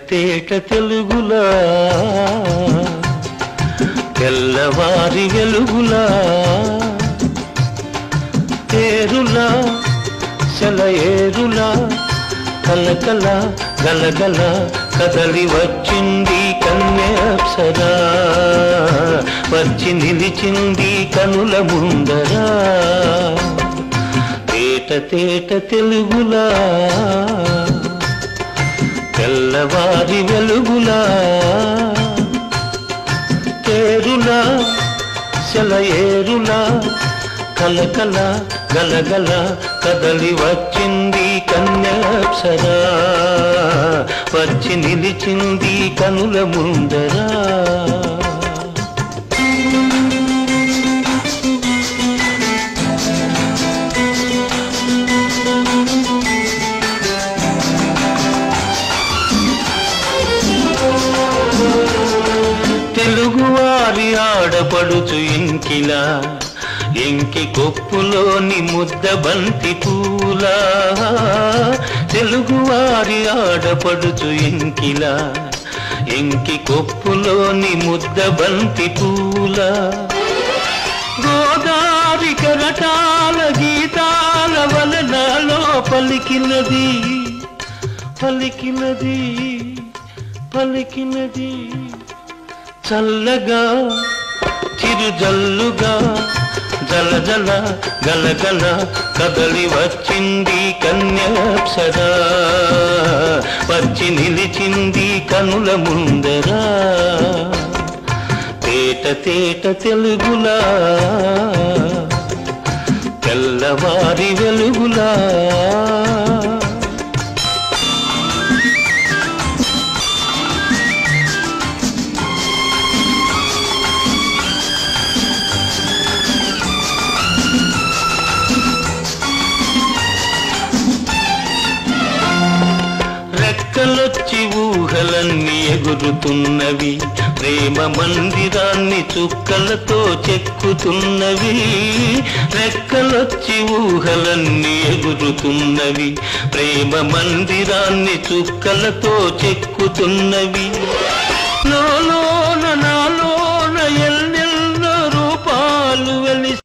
తేట తెలుగులా తెల్లవారి వెలుగులా ఏరులా సెలయేరులా కలకల గలగల కదలి వచ్చింది కన్యాప్సరా వచ్చి నిలిచింది కనుల ముందరా తేట తేట తెలుగులా తెల్లవారి వెలుగులా తేరులా సెలయేరులా కలకల గలగల కదలి వచ్చింది కన్యాప్సరా వచ్చి నిలిచింది కనుల ముందరా తెలుగువారి ఆడపడుచు ఇంకిలా ఇంకి కొప్పులోని ముద్ద బంతి పూలా తెలుగువారి ఆడపడుచు ఇంకిలా ఇంకి కొప్పులోని ముద్ద బంతి పూలా గోదారి కరటాల గీతాల వలనలో పలికినది పలికినది పలికినది చల్లగా చిరుజల్లుగా జల జల గలగల కదలి వచ్చింది కన్యాప్సరా వచ్చి నిలిచింది కనుల ముందరా తేట తేట తెలుగులా తెల్లవారి వెలుగులా రెక్కలొచ్చి ఊహలన్నీ ఎగురుతున్నవి ప్రేమ మందిరాన్ని చుక్కలతో చెక్కుతున్నవి రెక్కలొచ్చి ఊహలన్నీ ఎగురుతున్నవి ప్రేమ మందిరాన్ని చుక్కలతో చెక్కుతున్నవి